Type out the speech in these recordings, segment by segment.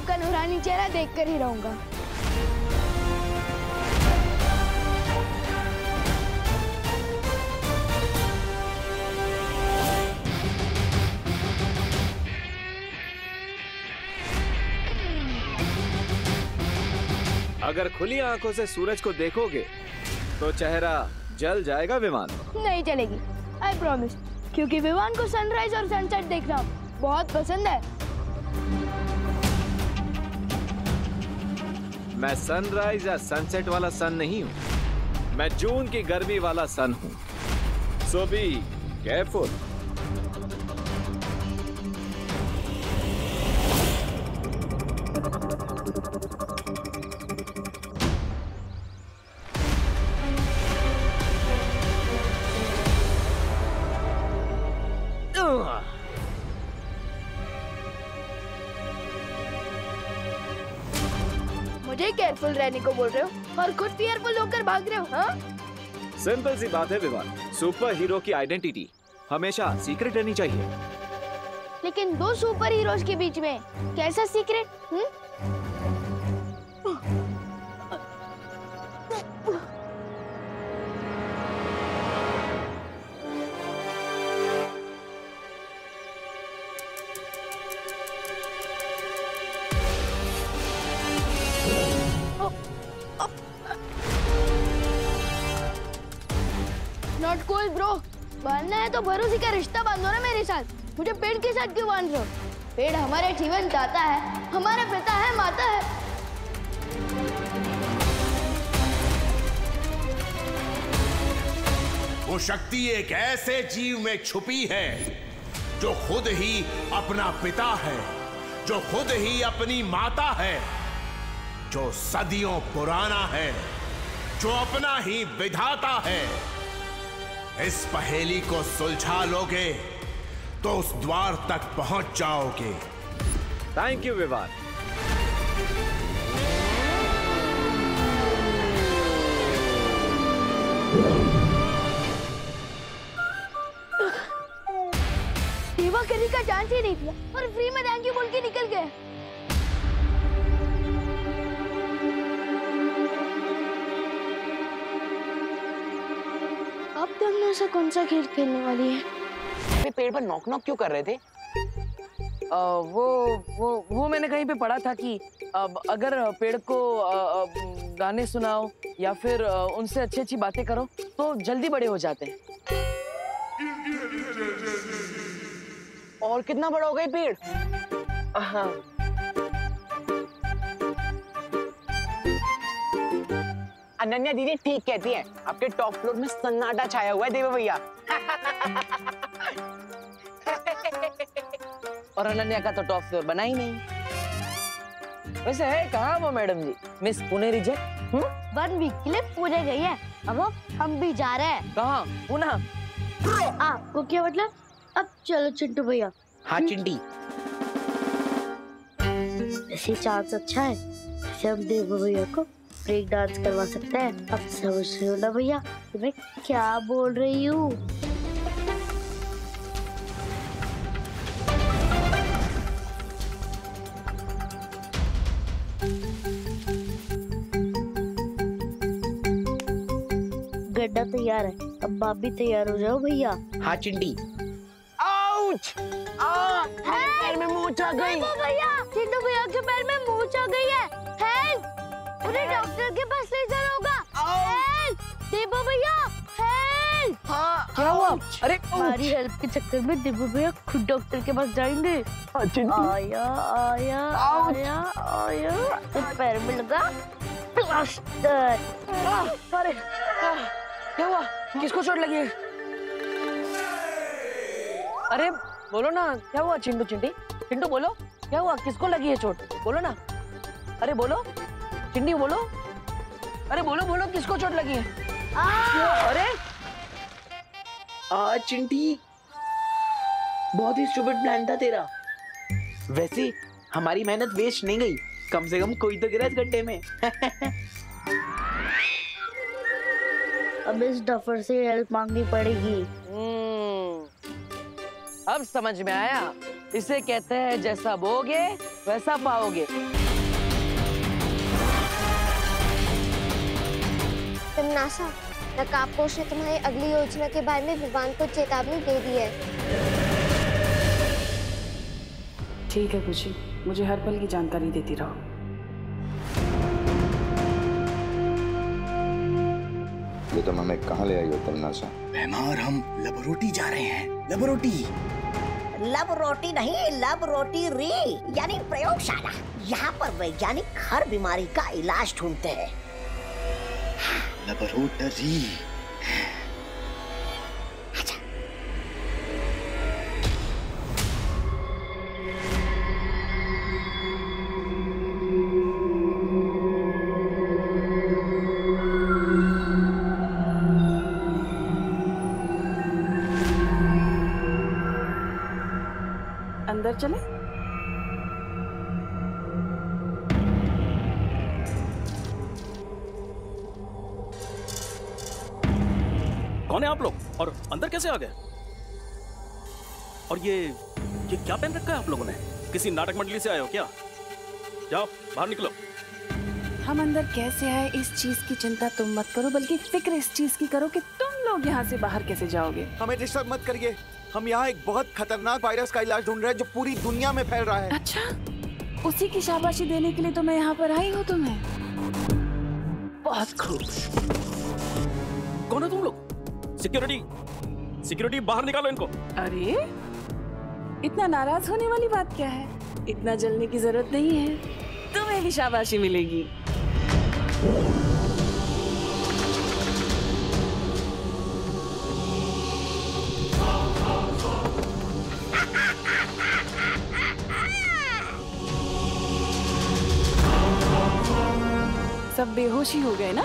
आपका नूरानी चेहरा देखकर ही रहूंगा। अगर खुली आंखों से सूरज को देखोगे तो चेहरा जल जाएगा विमान। नहीं चलेगी, आई प्रॉमिस, क्योंकि विमान को सनराइज और सनसेट देखना बहुत पसंद है। मैं सनराइज या सनसेट वाला सन नहीं हूँ, मैं जून की गर्मी वाला सन हूँ। सो बी केयरफुल। मुझे केयरफुल रहने को बोल रहे हो और खुद फियरफुल होकर भाग रहे हो, हाँ? सिंपल सी बात है विवान, सुपर हीरो की आइडेंटिटी हमेशा सीक्रेट रहनी चाहिए। लेकिन दो सुपर हीरोज के बीच में कैसा सीक्रेट? Not cool bro. बांधना है तो भरोसे का रिश्ता बांधो ना मेरे साथ। मुझे पेड़ के साथ क्यों बांध रहे हो? पेड़ हमारे जीवन दाता है, हमारा पिता है, माता है। वो शक्ति एक ऐसे जीव में छुपी है जो खुद ही अपना पिता है, जो खुद ही अपनी माता है, जो सदियों पुराना है, जो अपना ही विधाता है। इस पहेली को सुलझा लोगे तो उस द्वार तक पहुंच जाओगे। Thank you Vivaan. सेवा करने का चांस ही नहीं दिया और फ्री में थैंक यू बोल के निकल गए। अब तुमने ऐसा कौन सा खेल खेलने वाली है? वे पेड़ पर नॉक नॉक क्यों कर रहे थे? वो मैंने कहीं पे पढ़ा था कि अगर पेड़ को गाने सुनाओ या फिर उनसे अच्छी अच्छी बातें करो तो जल्दी बड़े हो जाते हैं। और कितना बड़ा हो गए पेड़? हाँ। अनन्या दीदी ठीक कहती हैं, आपके टॉप फ्लोर में सन्नाटा छाया हुआ है देवा भैया। और अनन्या का तो टॉप फ्लोर बना ही नहीं। वैसे है कहाँ वो मैडम जी, मिस पुणे रिजेक्ट? 1 वीक के लिए पुणे गई है, अब हम भी जा रहे हैं। कहाँ? पुणे? आपको क्या मतलब? अब चलो चिंटू भैया। हाँ चिंटी। ऐसी चांस अच्छा है, हम देवा भैया को ब्रेक डांस करवा सकते हैं। अब समझ रहे हो ना भैया मैं क्या बोल रही हूँ? गड्ढा तैयार है, अब आप भी तैयार हो जाओ भैया। हाँ चिंटी। आउच! पैर में मूंछ आ गई। भैया, चिंटू भैया के पैर में मूंछ आ गई है। हेल्प! उन्हें डॉक्टर के पास ले जाना होगा। हेल्प! देवा भैया, हेल्प! हाँ, क्या हुआ? अरे हमारी हेल्प के चक्कर में देवा भैया खुद डॉक्टर के पास जाएंगे। आया आया आया आया, तो पैर में लगा प्लास्टर। अरे क्या हुआ? किसको चोट लगी है? अरे बोलो ना, क्या हुआ चिंटू चिंटी? चिंटू बोलो, क्या हुआ? किसको लगी है चोट? बोलो ना। अरे बोलो चिंटी, बोलो। अरे बोलो बोलो, किसको चोट लगी है? अरे चिंटी, बहुत ही स्टूपिड प्लान था तेरा। वैसे हमारी मेहनत वेस्ट नहीं गई, कम से कम कोई तो गिरा इस गड्ढे में। अब इस डफर से हेल्प मांगनी पड़ेगी। अब समझ में आया, इसे कहते हैं जैसा बोगे वैसा पाओगे। तिम्नासा, नकाबपोश ने तुम्हारी अगली योजना के बारे में विवान को चेतावनी दे दी है। ठीक है खुशी, मुझे हर पल की जानकारी देती रहो। ये तुम हमें कहाँ ले आई हो तिम्नासा? बेमार, हम लबरोटी जा रहे हैं। लबरोटी? लब रोटी नहीं, लब रोटी री यानी प्रयोगशाला। यहाँ पर वैज्ञानिक हर बीमारी का इलाज ढूंढते हैं। लबरोटरी। अंदर चले? कौन है आप लोग और अंदर कैसे आ गए? और ये क्या पहन रखा है आप लोगों ने? किसी नाटक मंडली से आए हो क्या? जाओ बाहर निकलो। हम अंदर कैसे आए इस चीज की चिंता तुम मत करो, बल्कि फिक्र इस चीज की करो कि तुम लोग यहाँ से बाहर कैसे जाओगे। हमें डिस्टर्ब मत करिए। हम यहाँ एक बहुत खतरनाक वायरस का इलाज ढूंढ रहे हैं जो पूरी दुनिया में फैल रहा है। अच्छा, उसी की शाबाशी देने के लिए तो मैं यहाँ पर आई हूँ तुम्हें। बहुत खूब। कौन है तुम लोग? सिक्योरिटी बाहर निकालो इनको। अरे इतना नाराज होने वाली बात क्या है? इतना जलने की जरूरत नहीं है, तुम्हें भी शाबाशी मिलेगी। सब बेहोशी हो गए ना?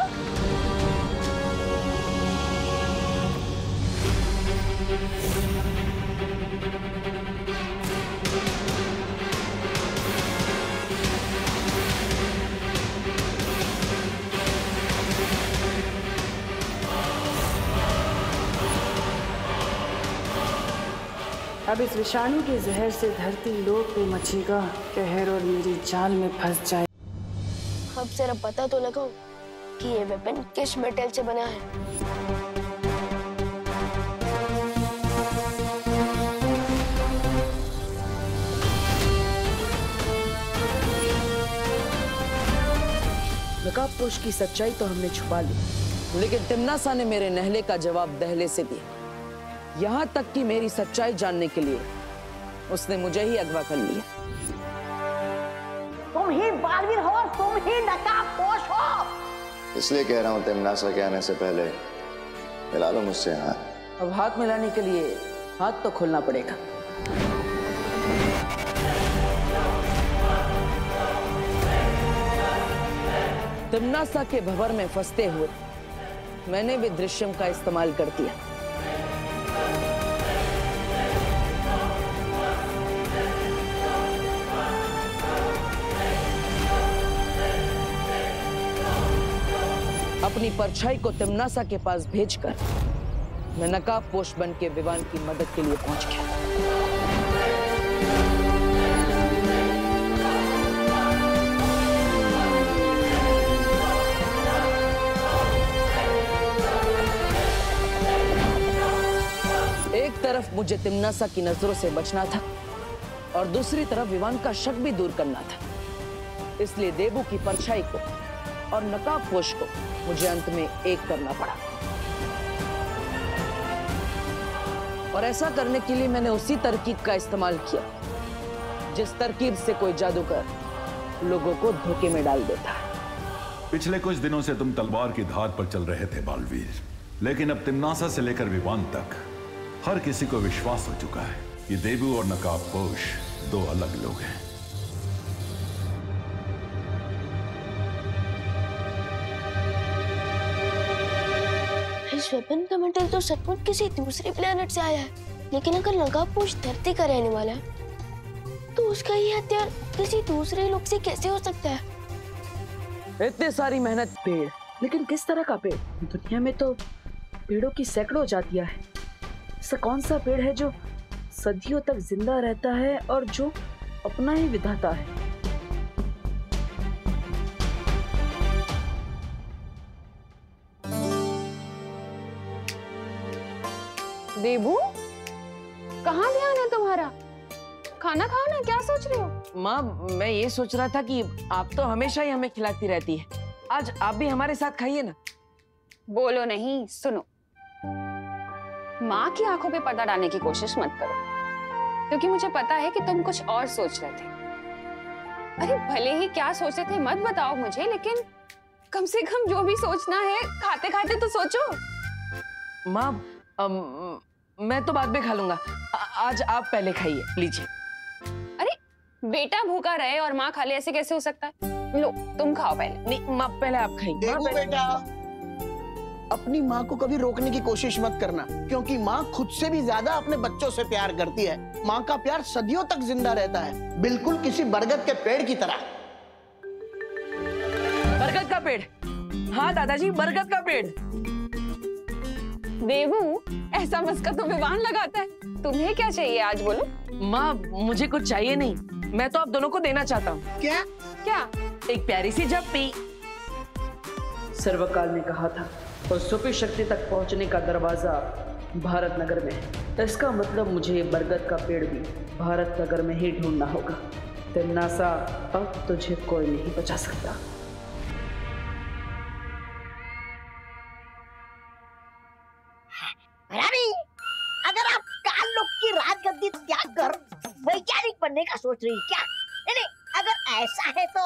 अब इस विषाणु के जहर से धरती लोक पे मचेगा कहर और मेरी जाल में फंस जाए। अब जरा पता तो लगाओ कि ये वेपन किस मेटल से बना है। नकाबपोश की सच्चाई तो हमने छुपा ली, लेकिन तिम्नासा ने मेरे नहले का जवाब दहले से दिया। यहाँ तक कि मेरी सच्चाई जानने के लिए उसने मुझे ही अगवा कर लिया। तुम ही बालवीर हो, तुम ही नकाबपोश हो। इसलिए कह रहा हूँ तिम्नासा के आने से पहले मिला लो मुझसे हाथ। अब हाथ मिलाने के लिए हाथ तो खोलना पड़ेगा। तिम्नासा के भंवर में फंसते हुए मैंने भी दृश्यम का इस्तेमाल कर दिया। अपनी परछाई को तिम्नासा के पास भेजकर मैं नकाबपोश बन के विवान की मदद के लिए पहुंच गया। एक तरफ मुझे तिम्नासा की नजरों से बचना था और दूसरी तरफ विवान का शक भी दूर करना था। इसलिए देबू की परछाई को और नकाबपोश को मुझे अंत में एक करना पड़ा। और ऐसा करने के लिए मैंने उसी तरकीब का इस्तेमाल किया जिस तरकीब से कोई जादूगर लोगों को धोखे में डाल देता है। पिछले कुछ दिनों से तुम तलवार की धार पर चल रहे थे बालवीर, लेकिन अब तिम्नासा से लेकर विवान तक हर किसी को विश्वास हो चुका है कि देबू और नकाबपोश दो अलग लोग हैं। इस वेपन का मेटल तो सचमुच किसी दूसरे प्लेनेट से आया है, लेकिन अगर नकाबपोश धरती का रहने वाला है तो उसका ये हथियार किसी दूसरे लोग से कैसे हो सकता है? इतनी सारी मेहनत, पेड़, लेकिन किस तरह का पेड़? दुनिया में तो पेड़ों की सैकड़ों जातियां हैं। ऐसा कौन सा पेड़ है जो सदियों तक जिंदा रहता है और जो अपना ही विधाता है? देबू, कहाँ ध्यान है तुम्हारा? खाना खाओ ना, क्या सोच रहे हो? माँ, मैं ये सोच रहा था कि आप तो हमेशा ही हमें खिलाती रहती है, आज आप भी हमारे साथ खाइए ना। बोलो नहीं, सुनो। माँ की आंखों पे पर्दा डालने की कोशिश मत करो, क्योंकि मुझे पता है कि तुम कुछ और सोच रहे थे। अरे भले ही क्या सोचे थे मत बताओ मुझे, लेकिन कम से कम जो भी सोचना है खाते खाते तो सोचो। माँ, मैं तो बाद में खा लूंगा, आज आप पहले खाइए, लीजिए। अरे बेटा भूखा रहे और माँ खा ले, ऐसे कैसे हो सकता है? लो तुम खाओ पहले। नहीं माँ, पहले आप खाइए। देखो बेटा, अपनी माँ को कभी रोकने की कोशिश मत करना, क्योंकि माँ खुद से भी ज्यादा अपने बच्चों से प्यार करती है। माँ का प्यार सदियों तक जिंदा रहता है, बिल्कुल किसी बरगद के पेड़ की तरह। बरगद का पेड़? हाँ दादाजी, बरगद का पेड़। देवू, ऐसा मस्का तो विवान लगाता है। तुम्हें क्या चाहिए आज बोलो? माँ, मुझे कुछ चाहिए नहीं, मैं तो आप दोनों को देना चाहता हूँ। क्या? क्या? एक प्यारी सी झप्पी। सर्वकाल ने कहा था और सुपी शक्ति तक पहुंचने का दरवाजा भारत नगर में है। इसका मतलब मुझे ये बरगद का पेड़ भी भारत नगर में ही ढूंढना होगा। तिमनासा, अब तुझे कोई नहीं बचा सकता। रानी, अगर आप काल लोक की राजगद्दी त्याग कर वैज्ञानिक बनने का सोच रही क्या? नहीं, अगर ऐसा है तो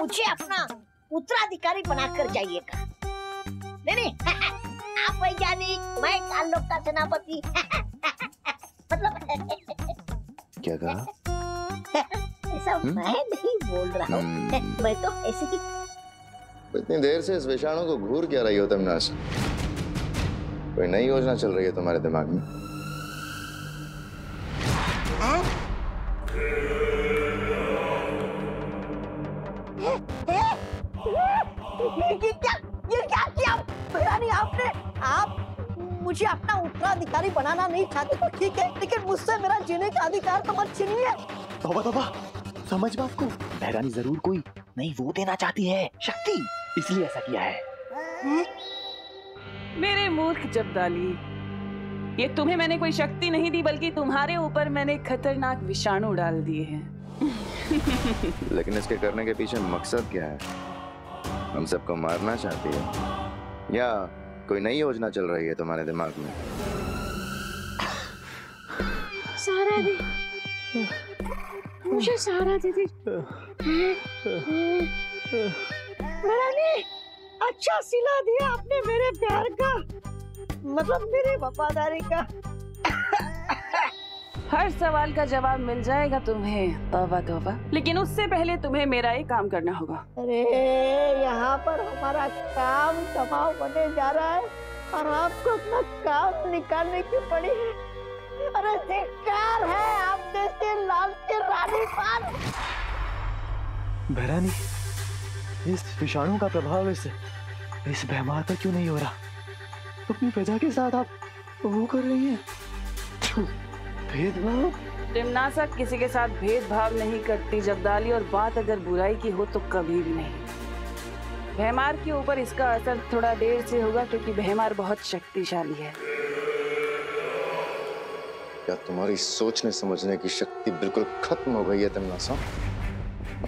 मुझे अपना उत्तराधिकारी बनाकर जाइएगा। नहीं, आप वैज्ञानिक, मैं काल लोक का सेनापति। मतलब क्या कहा? ऐसा मैं नहीं बोल रहा हूँ, मैं तो ऐसे ही। इतनी देर से इस विषाणु को घूर क्या रही हो तिमनासा? कोई नई योजना चल रही है तुम्हारे दिमाग में? ये क्या किया रानी आपने? आप मुझे अपना उत्तराधिकारी बनाना नहीं चाहते तो ठीक है, लेकिन मुझसे मेरा जीने का अधिकार तो मत छीनिए। तौबा तौबा, समझ बात को। बहरानी जरूर कोई नई वो देना चाहती है, शक्ति, इसलिए ऐसा किया है। मेरे मूर्ख जब्दाली, ये तुम्हें मैंने कोई शक्ति नहीं दी, बल्कि तुम्हारे ऊपर मैंने खतरनाक विषाणु डाल दिए हैं। लेकिन इसके करने के पीछे मकसद क्या है? हम सबको मारना चाहती है या कोई नई योजना चल रही है तुम्हारे दिमाग में? सहारा दे, मुझे सहारा दे दे। रानी, अच्छा सिला दिया आपने मेरे प्यार का, मतलब मेरी वफादारी का। हर सवाल का जवाब मिल जाएगा तुम्हें, तौबा तौबा। लेकिन उससे पहले तुम्हें मेरा एक काम करना होगा। अरे यहाँ पर हमारा काम कमाओ बने जा रहा है और आपको अपना काम निकालने की पड़ी है। अरे धिक्कार है आप जैसे लालची रानी पाल। बहरानी, इस विषाणु का प्रभाव इस बेमार पर क्यों नहीं हो रहा? अपनी प्रजा के साथ आप वो कर रही हैं, भेदभाव। तिमनासा किसी के साथ भेदभाव नहीं करती जब्दाली, और बात अगर बुराई की हो तो कभी भी नहीं। भैमार के ऊपर इसका असर थोड़ा देर से होगा, क्योंकि भैमार बहुत शक्तिशाली है। क्या तुम्हारी सोचने समझने की शक्ति बिल्कुल खत्म हो गई है तिमनासा?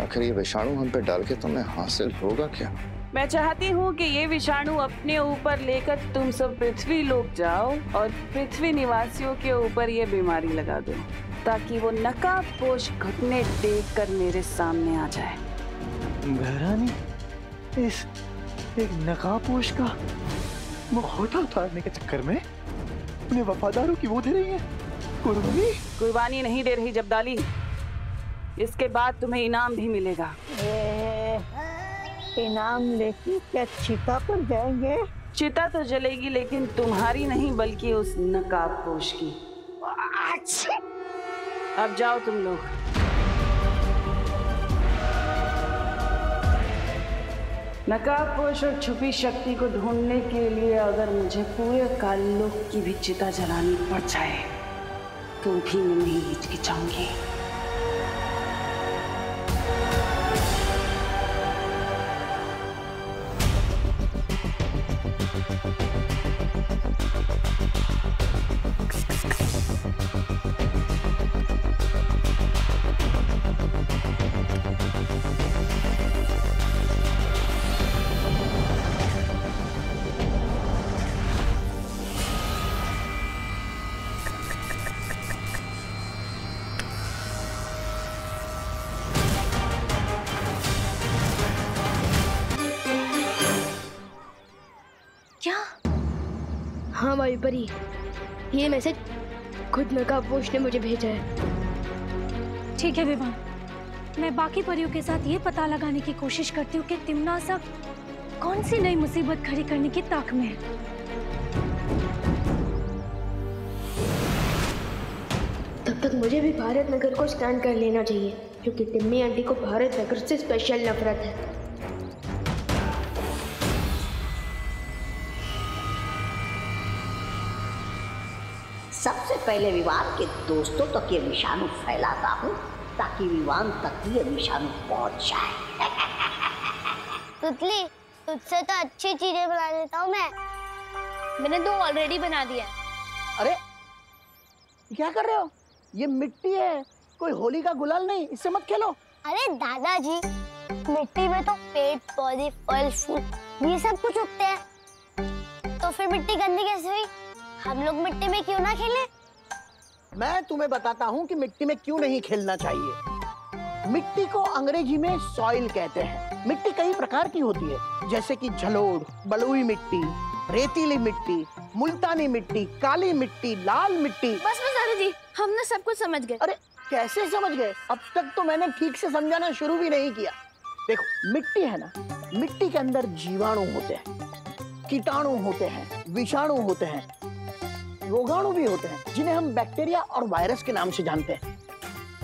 आखिर ये विषाणु हम पे डाल के तुम्हें हासिल होगा क्या? मैं चाहती हूँ कि ये विषाणु अपने ऊपर लेकर तुम सब पृथ्वी लोक जाओ और पृथ्वी निवासियों के ऊपर ये बीमारी लगा दो, ताकि वो नकाबपोश घुटने टेक कर मेरे सामने आ जाए। बहरानी, इस एक नकाबपोश का मुखौटा उतारने के चक्कर में अपने वफादारों की वो दे रही है कुर्बानी। कुर्बानी नहीं दे रही जब्दाली, इसके बाद तुम्हें इनाम भी मिलेगा। इनाम लेके क्या चिता पर जाएंगे? चिता तो जलेगी, लेकिन तुम्हारी नहीं बल्कि उस नकाबपोश की। अब जाओ तुम लोग। नकाबपोश और छुपी शक्ति को ढूंढने के लिए अगर मुझे पूरे काललोक की भी चिता जलानी पड़ जाए तो भी मैं नहीं हिचकिचाऊंगी। भाई परी, ये मैसेज खुद नकाबपोश ने मुझे भेजा है। ठीक है विवान, मैं बाकी परियों के साथ ये पता लगाने की कोशिश करती हूँ कि तिमनासा कौन सी नई मुसीबत खड़ी करने की ताक में है। तब तक मुझे भी भारत नगर को स्टैंड कर लेना चाहिए, क्योंकि तिम्मी आंटी को भारत नगर से स्पेशल नफरत है। सबसे पहले विवान के दोस्तों तक ये विषाणु फैलाता हूँ, ताकि विवान तक ये विषाणु पहुंच जाए। तुतली, तुझसे तो अच्छी चीजें बना लेता हूँ मैं। मैंने 2 ऑलरेडी बना दिया। अरे क्या कर रहे हो? ये मिट्टी है, कोई होली का गुलाल नहीं, इससे मत खेलो। अरे दादाजी, मिट्टी में तो पेड़ पौधे फल फूल ये सब कुछ उगते हैं, तो फिर मिट्टी गंदी कैसे हुई? हम लोग मिट्टी में क्यों ना खेलें? मैं तुम्हें बताता हूँ कि मिट्टी में क्यों नहीं खेलना चाहिए। मिट्टी को अंग्रेजी में सॉइल कहते हैं। मिट्टी कई प्रकार की होती है, जैसे कि जलोढ़, बलुई मिट्टी, रेतीली मिट्टी, मुल्तानी मिट्टी, काली मिट्टी, लाल मिट्टी। बस दादाजी, हम ना सब कुछ समझ गए। अरे कैसे समझ गए? अब तक तो मैंने ठीक से समझाना शुरू भी नहीं किया। देखो, मिट्टी है ना, मिट्टी के अंदर जीवाणु होते हैं, कीटाणु होते हैं, विषाणु होते हैं, रोगाणु भी होते हैं, जिन्हें हम बैक्टीरिया और वायरस के नाम से जानते हैं।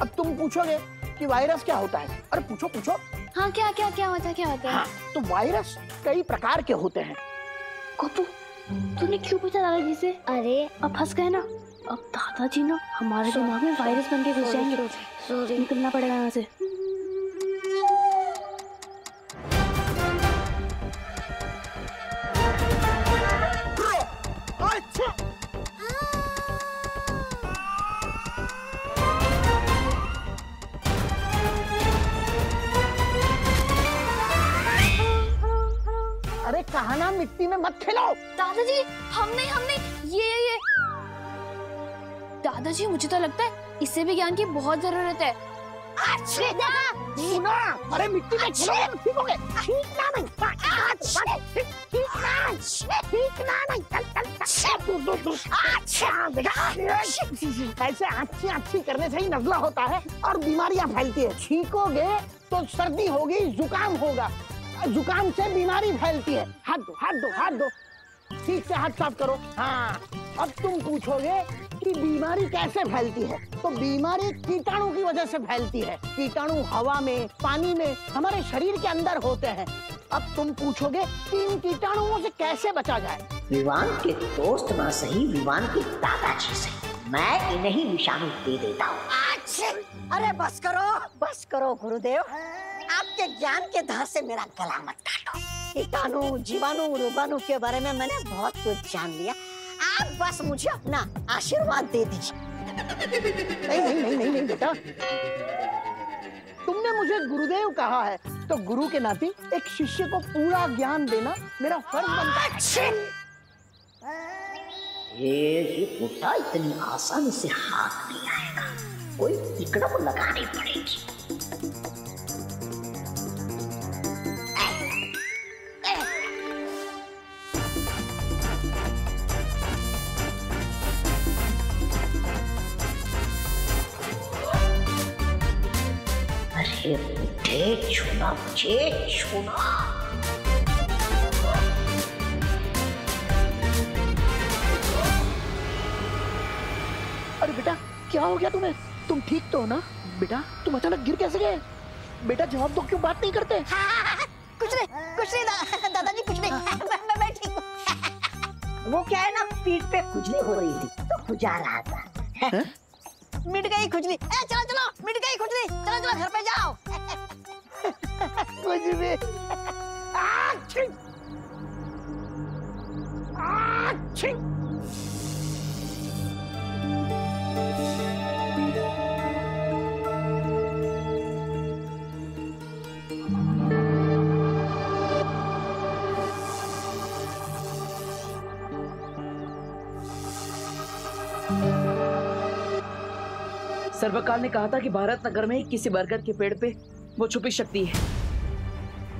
अब तुम पूछोगे कि वायरस क्या होता है? अरे पूछो पूछो। हाँ, क्या क्या क्या होता है, क्या होता है? हाँ, तो वायरस कई प्रकार के होते हैं। कोपू, तूने क्यों पूछा दादाजी से? अरे अब फंस गए ना। अब दादाजी ना हमारे दिमाग में वायरस बन के घुस जाएंगे। निकलना पड़ेगा यहाँ से। अरे कहाना, मिट्टी में मत खेलो। दादाजी, हम नहीं ये दादाजी, मुझे तो लगता है इससे भी ज्ञान की बहुत जरूरत है। सुना, अरे मिट्टी में खेलो, ठीक हो गए। ठीक ना, ऐसे अच्छी करने से ही नजला होता है और बीमारियां फैलती है। छींकोगे तो सर्दी होगी, जुकाम होगा, जुकाम से बीमारी फैलती है। हाथ दो, हाथ दो, हाथ दो, ठीक से हाथ साफ करो। हाँ, अब तुम पूछोगे कि बीमारी कैसे फैलती है, तो बीमारी कीटाणु की वजह से फैलती है। कीटाणु हवा में, पानी में, हमारे शरीर के अंदर होते हैं। अब तुम पूछोगे कि इन कीटाणुओं से कैसे बचा जाए? विवान के दोस्त ना सही, विवान के दादाजी से मैं इन्हें ही विषाणु दे देता हूँ। अरे बस करो गुरुदेव, आपके ज्ञान के धार से मेरा गला मत काटो। कीटाणु, जीवाणु, रोगाणु के बारे में मैंने बहुत कुछ जान लिया। आप बस मुझे अपना आशीर्वाद दे दीजिए। नहीं बेटा, तुमने मुझे गुरुदेव कहा है, तो गुरु के नाते एक शिष्य को पूरा ज्ञान देना मेरा फर्ज बनता है। ये बुड्ढा इतनी आसानी से हाथ नहीं आएगा, कोई तिकड़म लगानी पड़ेगी। अरे बुड्ढे, छूना मुझे, छूना। अरे बेटा, क्या हो गया तुम्हें? तुम ठीक तो हो ना बेटा? तुम अचानक गिर कैसे गए? बेटा जवाब दो, क्यों बात नहीं करते? कुछ नहीं दादाजी, कुछ नहीं। मैं ठीक हूँ। वो क्या है ना, पीठ पे खुजली हो रही थी तो खुजा रहा था। मिट गई खुजली। चलो, मिट गई खुजली, चलो घर पे जाओ। खुजली। सर्वकाल ने कहा था कि भारत नगर में ही किसी बरगद के पेड़ पे वो छुपी शक्ति है,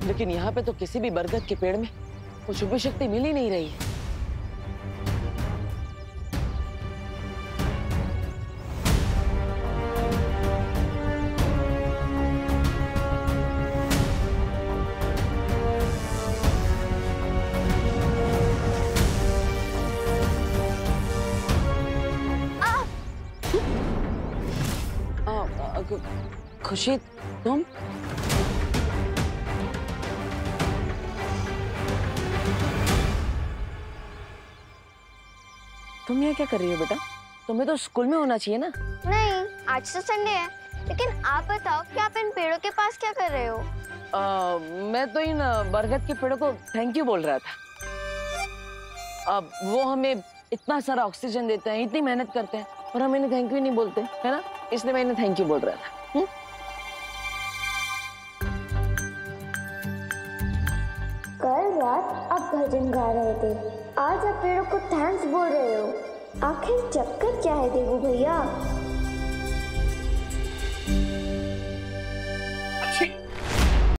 लेकिन यहाँ पे तो किसी भी बरगद के पेड़ में वो छुपी शक्ति मिल ही नहीं रही है। खुशी तुम? तुम यहाँ क्या कर रही हो बेटा? तुम्हें तो स्कूल में होना चाहिए ना। नहीं, आज तो संडे है। लेकिन आप बताओ कि आप इन पेड़ों के पास क्या कर रहे हो? मैं तो इन बरगद के पेड़ों को थैंक यू बोल रहा था। अब वो हमें इतना सारा ऑक्सीजन देते हैं, इतनी मेहनत करते हैं, और हम इन्हें थैंक यू नहीं बोलते, है ना? इसलिए मैं इन्हें थैंक यू बोल रहा था। कल रात आप भजन गा रहे थे, आज आप पेड़ों को थैंक्स बोल रहे हो। आखिर चक्कर क्या है देवू भैया? अच्छी